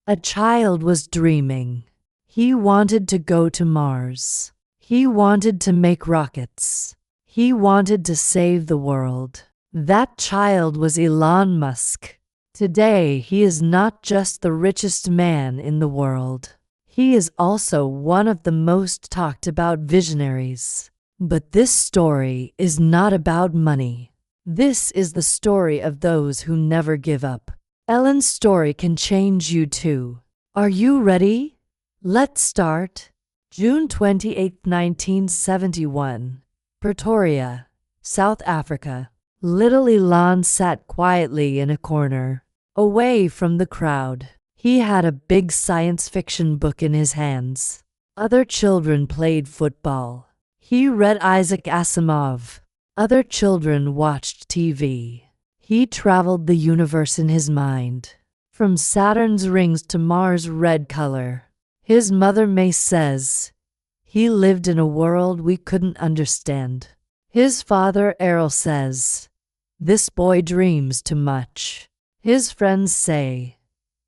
A child was dreaming. He wanted to go to Mars. He wanted to make rockets. He wanted to save the world. That child was Elon Musk. Today, he is not just the richest man in the world. He is also one of the most talked about visionaries. But this story is not about money. This is the story of those who never give up. Elon's story can change you too. Are you ready? Let's start. June 28, 1971. Pretoria, South Africa. Little Elon sat quietly in a corner, away from the crowd. He had a big science fiction book in his hands. Other children played football. He read Isaac Asimov. Other children watched TV. He traveled the universe in his mind, from Saturn's rings to Mars' red color. His mother May says, he lived in a world we couldn't understand. His father Errol says, this boy dreams too much. His friends say,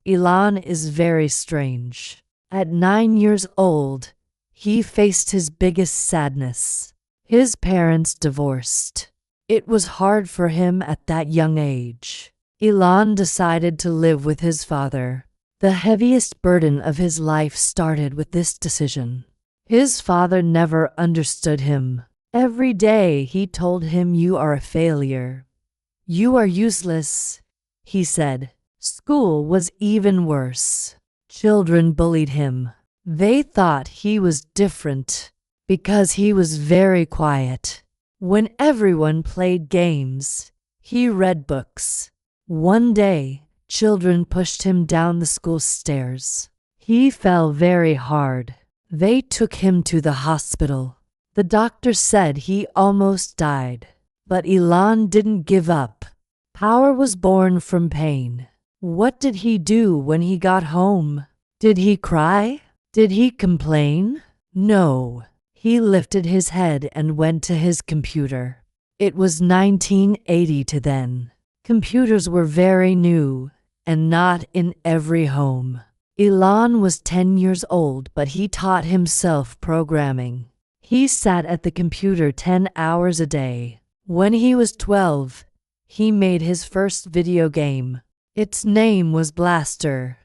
Elon is very strange. At 9 years old, he faced his biggest sadness. His parents divorced. It was hard for him at that young age. Elon decided to live with his father. The heaviest burden of his life started with this decision. His father never understood him. Every day he told him, you are a failure. You are useless, he said. School was even worse. Children bullied him. They thought he was different because he was very quiet. When everyone played games, he read books. One day, children pushed him down the school stairs. He fell very hard. They took him to the hospital. The doctor said he almost died. But Elon didn't give up. Power was born from pain. What did he do when he got home? Did he cry? Did he complain? No. He lifted his head and went to his computer. It was 1980 to then. Computers were very new and not in every home. Elon was 10 years old, but he taught himself programming. He sat at the computer 10 hours a day. When he was 12, he made his first video game. Its name was Blaster.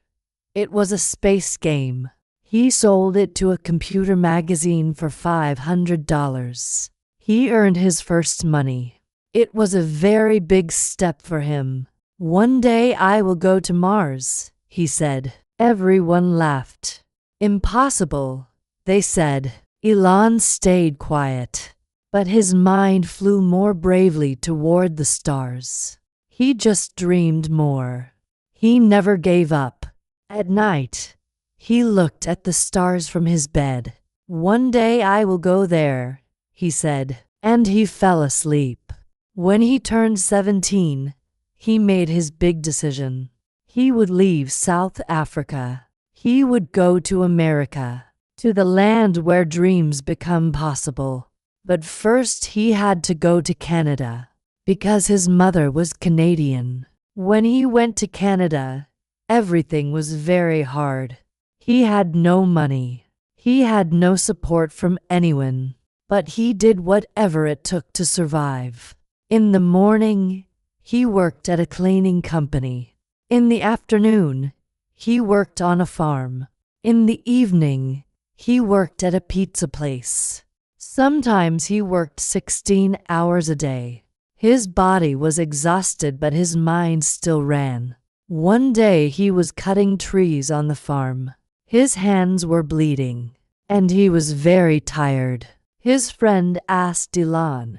It was a space game. He sold it to a computer magazine for $500. He earned his first money. It was a very big step for him. One day I will go to Mars, he said. Everyone laughed. Impossible, they said. Elon stayed quiet, but his mind flew more bravely toward the stars. He just dreamed more. He never gave up. At night, he looked at the stars from his bed. One day I will go there, he said, and he fell asleep. When he turned 17, he made his big decision. He would leave South Africa. He would go to America, to the land where dreams become possible. But first he had to go to Canada, because his mother was Canadian. When he went to Canada, everything was very hard. He had no money. He had no support from anyone, but he did whatever it took to survive. In the morning, he worked at a cleaning company. In the afternoon, he worked on a farm. In the evening, he worked at a pizza place. Sometimes he worked 16 hours a day. His body was exhausted, but his mind still ran. One day he was cutting trees on the farm. His hands were bleeding, and he was very tired. His friend asked Elon,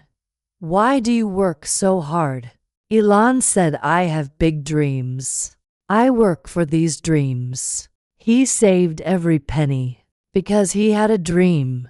"Why do you work so hard?" Elon said, "I have big dreams. I work for these dreams." He saved every penny because he had a dream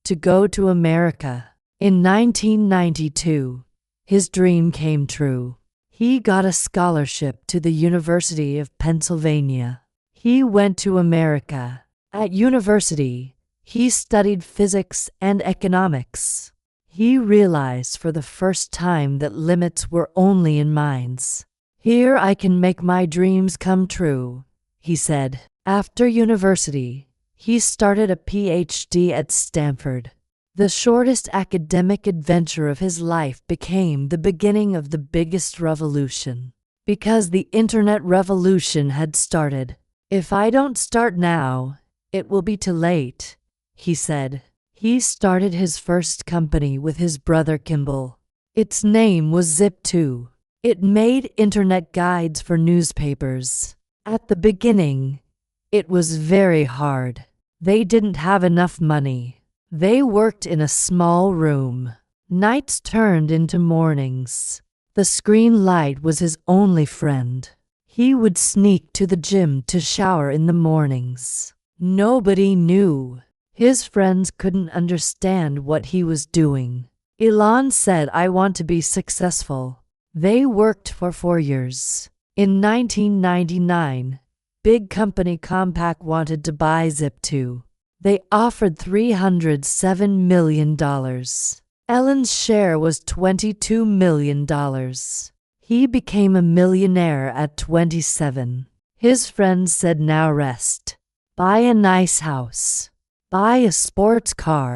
to go to America. In 1992, his dream came true. He got a scholarship to the University of Pennsylvania. He went to America. At university, he studied physics and economics. He realized for the first time that limits were only in minds. "Here I can make my dreams come true," he said. After university, he started a PhD at Stanford. The shortest academic adventure of his life became the beginning of the biggest revolution. Because the internet revolution had started. If I don't start now, it will be too late, he said. He started his first company with his brother Kimball. Its name was Zip2. It made internet guides for newspapers. At the beginning, it was very hard. They didn't have enough money. They worked in a small room. Nights turned into mornings. The screen light was his only friend. He would sneak to the gym to shower in the mornings. Nobody knew. His friends couldn't understand what he was doing. Elon said, "I want to be successful." They worked for 4 years. In 1999, big company Compaq wanted to buy Zip2. They offered $307 million. Elon's share was $22 million. He became a millionaire at 27. His friends said, "Now rest. Buy a nice house. Buy a sports car.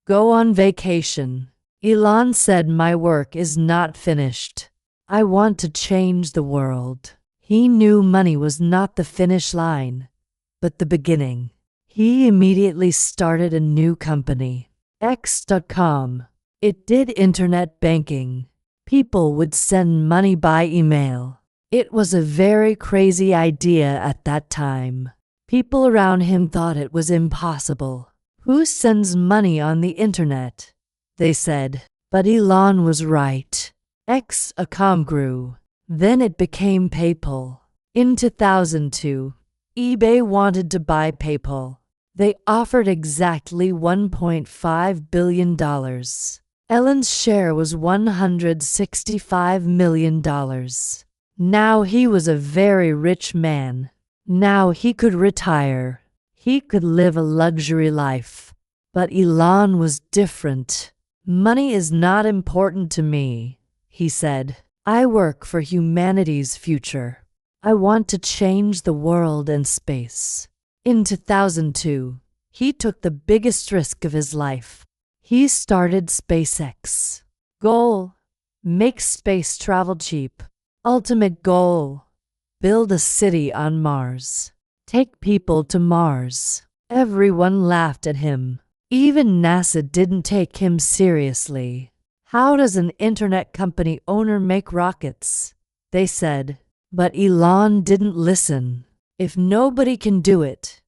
Go on vacation." Elon said, "My work is not finished. I want to change the world." He knew money was not the finish line, but the beginning. He immediately started a new company, X.com. It did internet banking. People would send money by email. It was a very crazy idea at that time. People around him thought it was impossible. Who sends money on the internet? They said. But Elon was right. X.com grew. Then it became PayPal. In 2002, eBay wanted to buy PayPal. They offered exactly $1.5 billion. Elon's share was $165 million. Now he was a very rich man. Now he could retire. He could live a luxury life. But Elon was different. "Money is not important to me," he said. "I work for humanity's future. I want to change the world and space." In 2002, he took the biggest risk of his life. He started SpaceX. Goal: make space travel cheap. Ultimate goal: build a city on Mars. Take people to Mars. Everyone laughed at him. Even NASA didn't take him seriously. "How does an internet company owner make rockets?" they said. But Elon didn't listen. "If nobody can do it,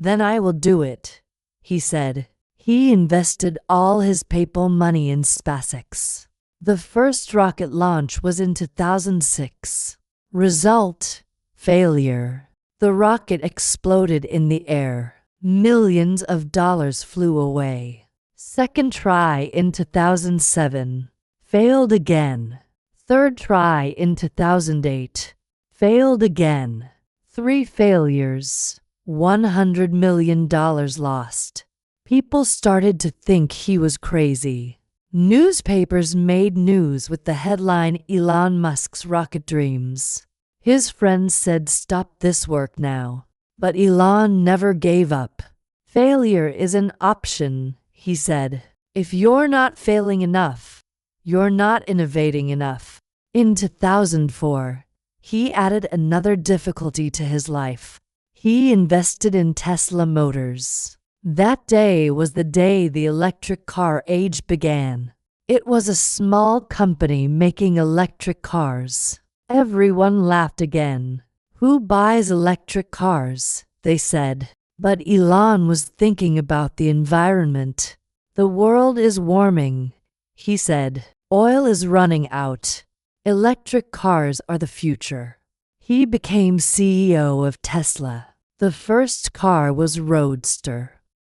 then I will do it," he said. He invested all his PayPal money in SpaceX. The first rocket launch was in 2006. Result: failure. The rocket exploded in the air. Millions of dollars flew away. Second try in 2007. Failed again. Third try in 2008. Failed again. 3 failures. $100 million lost. People started to think he was crazy. Newspapers made news with the headline, "Elon Musk's rocket dreams." His friends said, "Stop this work now." But Elon never gave up. "Failure is an option," he said. "If you're not failing enough, you're not innovating enough." In 2004, he added another difficulty to his life. He invested in Tesla Motors. That day was the day the electric car age began. It was a small company making electric cars. Everyone laughed again. "Who buys electric cars?" they said. But Elon was thinking about the environment. "The world is warming," he said. "Oil is running out. Electric cars are the future." He became CEO of Tesla. The first car was Roadster.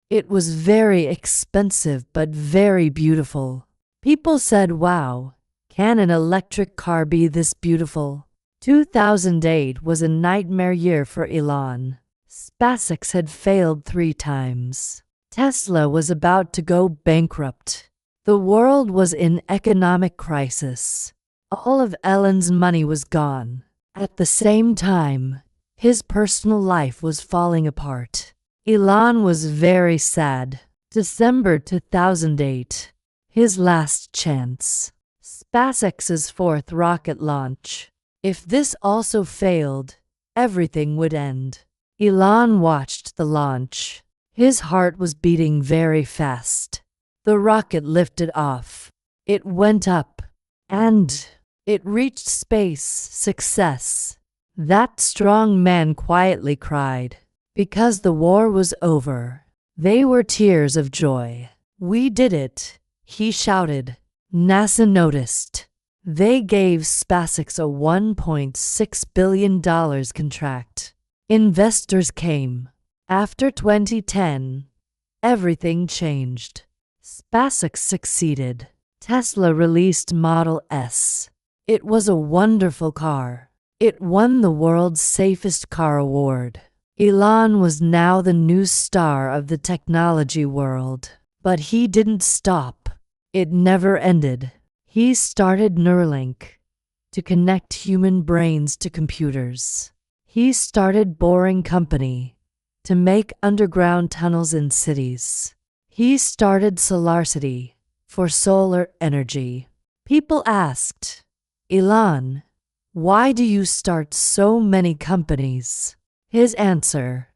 It was very expensive but very beautiful. People said, "Wow, can an electric car be this beautiful?" 2008 was a nightmare year for Elon. SpaceX had failed 3 times. Tesla was about to go bankrupt. The world was in economic crisis. All of Elon's money was gone. At the same time, His personal life was falling apart. Elon was very sad. December 2008. His last chance. SpaceX's fourth rocket launch. If this also failed, everything would end. Elon watched the launch. His heart was beating very fast. The rocket lifted off. It went up. And it reached space. Success. That strong man quietly cried. Because the war was over. They were tears of joy. We did it, he shouted. NASA noticed. They gave SpaceX a $1.6 billion contract. Investors came. After 2010, everything changed. SpaceX succeeded. Tesla released Model S. It was a wonderful car. It won the world's safest car award. Elon was now the new star of the technology world. But he didn't stop. It never ended. He started Neuralink to connect human brains to computers. He started Boring Company to make underground tunnels in cities. He started SolarCity for solar energy. People asked, Elon, why do you start so many companies? His answer,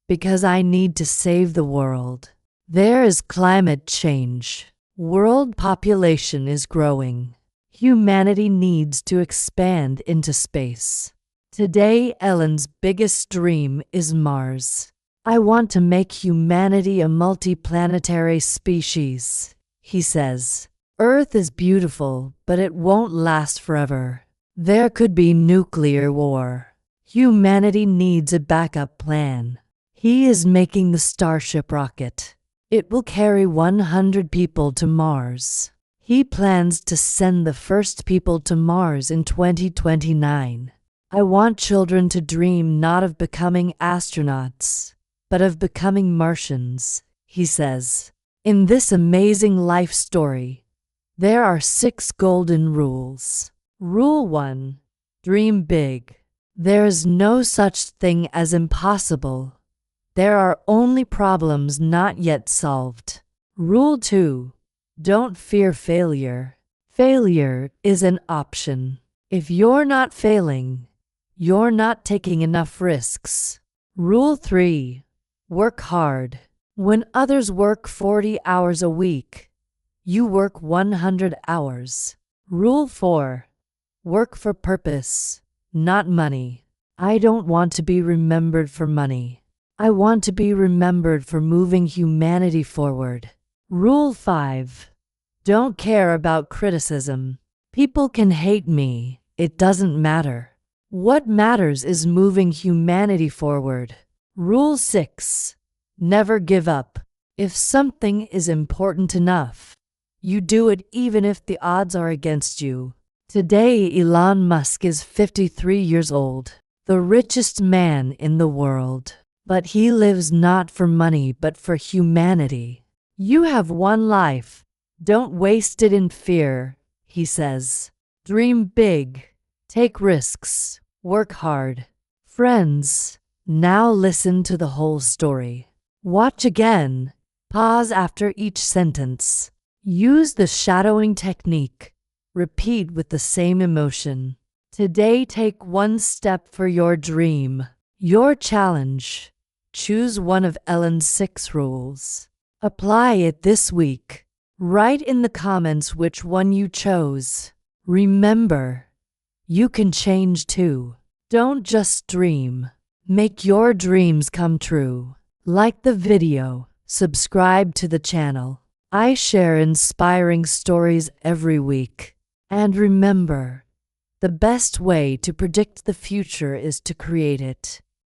because I need to save the world. There is climate change. World population is growing. Humanity needs to expand into space. Today, Elon's biggest dream is Mars. I want to make humanity a multiplanetary species, he says. Earth is beautiful, but it won't last forever. There could be nuclear war. Humanity needs a backup plan. He is making the Starship rocket. It will carry 100 people to Mars. He plans to send the first people to Mars in 2029. I want children to dream not of becoming astronauts, but of becoming Martians, he says. In this amazing life story, there are 6 golden rules. Rule 1. Dream big. There is no such thing as impossible. There are only problems not yet solved. Rule 2. Don't fear failure. Failure is an option. If you're not failing, you're not taking enough risks. Rule 3. Work hard. When others work 40 hours a week, you work 100 hours. Rule 4. Work for purpose, not money. I don't want to be remembered for money. I want to be remembered for moving humanity forward. Rule 5. Don't care about criticism. People can hate me. It doesn't matter. What matters is moving humanity forward. Rule 6. Never give up. If something is important enough, you do it even if the odds are against you. Today, Elon Musk is 53 years old, the richest man in the world. But he lives not for money but for humanity. You have one life. Don't waste it in fear, he says. Dream big. Take risks. Work hard. Friends, now listen to the whole story. Watch again. Pause after each sentence. Use the shadowing technique. Repeat with the same emotion. Today, take one step for your dream. Your challenge. Choose one of Elon's 6 rules. Apply it this week. Write in the comments which one you chose. Remember, you can change too. Don't just dream. Make your dreams come true. Like the video. Subscribe to the channel. I share inspiring stories every week. And remember, the best way to predict the future is to create it.